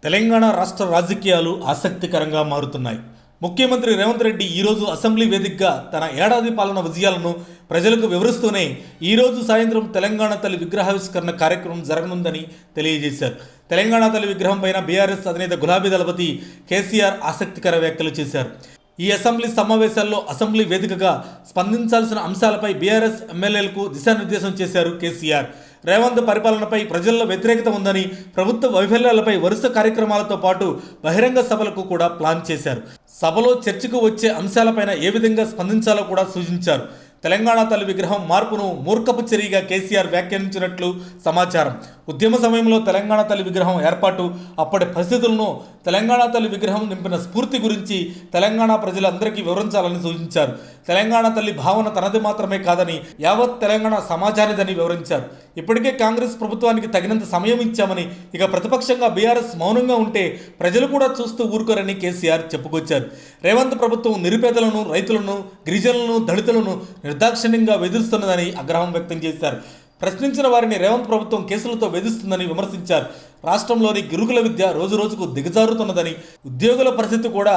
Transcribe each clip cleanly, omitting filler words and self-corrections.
తెలంగాణ రాష్ట్ర రాజకీయాలు ఆసక్తికరంగా మారుతున్నాయి. ముఖ్యమంత్రి రేవంత్ రెడ్డి ఈరోజు అసెంబ్లీ వేదికగా తన ఏడాది పాలన విజయాలను ప్రజలకు వివరిస్తూనే ఈరోజు సాయంత్రం తెలంగాణ తల్లి విగ్రహావిష్కరణ కార్యక్రమం జరగనుందని తెలియజేశారు. తెలంగాణ తల్లి విగ్రహం పైన బీఆర్ఎస్ అధినేత గులాబీ దళపతి కేసీఆర్ ఆసక్తికర వ్యాఖ్యలు చేశారు. ఈ అసెంబ్లీ సమావేశాల్లో అసెంబ్లీ వేదికగా స్పందించాల్సిన అంశాలపై బీఆర్ఎస్ ఎమ్మెల్యేలకు దిశానిర్దేశం చేశారు కేసీఆర్. రేవంత్ పరిపాలనపై ప్రజల్లో వ్యతిరేకత ఉందని, ప్రభుత్వ వైఫల్యాలపై వరుస కార్యక్రమాలతో పాటు బహిరంగ సభలకు కూడా ప్లాన్ చేశారు. సభలో చర్చకు వచ్చే అంశాలపైన ఏ విధంగా స్పందించాలో కూడా సూచించారు. తెలంగాణ తల్లి విగ్రహం మార్పును మూర్ఖపు చర్యగా కేసీఆర్ వ్యాఖ్యానించినట్లు సమాచారం. ఉద్యమ సమయంలో తెలంగాణ తల్లి విగ్రహం ఏర్పాటు, అప్పటి పరిస్థితులను, తెలంగాణ తల్లి విగ్రహం నింపిన స్ఫూర్తి గురించి తెలంగాణ ప్రజలందరికీ వివరించాలని సూచించారు. తెలంగాణ తల్లి భావన తనది మాత్రమే కాదని, యావత్ తెలంగాణ సమాజానిదని వివరించారు. ఇప్పటికే కాంగ్రెస్ ప్రభుత్వానికి తగినంత సమయం ఇచ్చామని, ఇక ప్రతిపక్షంగా బీఆర్ఎస్ మౌనంగా ఉంటే ప్రజలు కూడా చూస్తూ ఊరుకోరని కేసీఆర్ చెప్పుకొచ్చారు. రేవంత్ ప్రభుత్వం నిరుపేదలను, రైతులను, గిరిజనులను, దళితులను నిర్దాక్షిణ్యంగా వేధిస్తున్నదని ఆగ్రహం వ్యక్తం చేశారు. ప్రశ్నించిన వారిని రేవంత్ ప్రభుత్వం కేసులతో వేధిస్తుందని విమర్శించారు. రాష్ట్రంలోని గురుకుల విద్య రోజురోజుకు దిగజారుతున్నదని, ఉద్యోగుల పరిస్థితి కూడా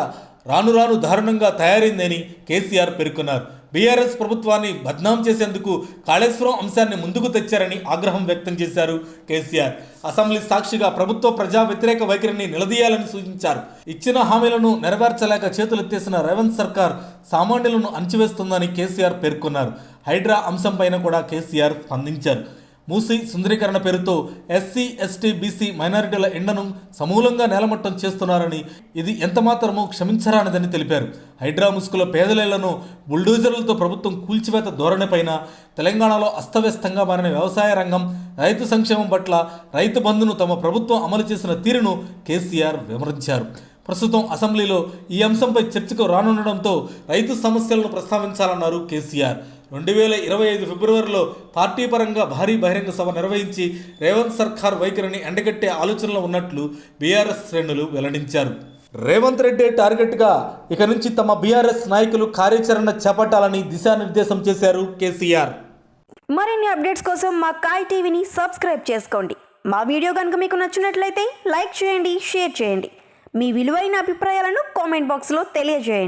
రాను రాను దారుణంగా తయారైందని కేసీఆర్ పేర్కొన్నారు. బీఆర్ఎస్ ప్రభుత్వాన్ని బద్నాం చేసేందుకు కాళేశ్వరం అంశాన్ని ముందుకు తెచ్చారని ఆగ్రహం వ్యక్తం చేశారు కేసీఆర్. అసెంబ్లీ సాక్షిగా ప్రభుత్వ ప్రజా వ్యతిరేక వైఖరిని నిలదీయాలని సూచించారు. ఇచ్చిన హామీలను నెరవేర్చలేక చేతులెత్తేసిన రేవంత్ సర్కార్ సామాన్యులను అణచివేస్తుందని కేసీఆర్ పేర్కొన్నారు. హైడ్రా అంశంపైన కూడా కేసీఆర్ స్పందించారు. మూసీ సుందరీకరణ పేరుతో ఎస్సీ, ఎస్టీ, బీసీ మైనారిటీల ఎండను సమూలంగా నేలమట్టం చేస్తున్నారని, ఇది ఎంతమాత్రమూ క్షమించరానిదని తెలిపారు. హైడ్రా ముసుగులో పేదలేళ్లను బుల్డోజర్లతో ప్రభుత్వం కూల్చివేత ధోరణిపైన, తెలంగాణలో అస్తవ్యస్తంగా మారిన వ్యవసాయ రంగం, రైతు సంక్షేమం పట్ల రైతు బంధును తమ ప్రభుత్వం అమలు చేసిన తీరును కేసీఆర్ వివరించారు. ప్రస్తుతం అసెంబ్లీలో ఈ అంశంపై చర్చకు రానుండడంతో రైతు సమస్యలను ప్రస్తావించాలన్నారు కేసీఆర్. 2025 ఫిబ్రవరిలో పార్టీ పరంగా భారీ బహిరంగ సభ నిర్వహించి రేవంత్ సర్కార్ వైఖరిని ఎండగట్టే ఆలోచనలో ఉన్నట్లు బీఆర్ఎస్ శ్రేణులు వెల్లడించారు. రేవంత్ రెడ్డి టార్గెట్గా ఇక నుంచి తమ బీఆర్ఎస్ నాయకులు కార్యాచరణ చేపట్టాలని దిశానిర్దేశం చేశారు కేసీఆర్. మరిన్ని అప్డేట్స్ కోసం మా కాయ్ టీవీని సబ్స్క్రైబ్ చేసుకోండి. మా వీడియో కనుక మీకు నచ్చినట్లయితే లైక్ చేయండి, షేర్ చేయండి. మీ విలువైన అభిప్రాయాలను కామెంట్ బాక్స్లో తెలియజేయండి.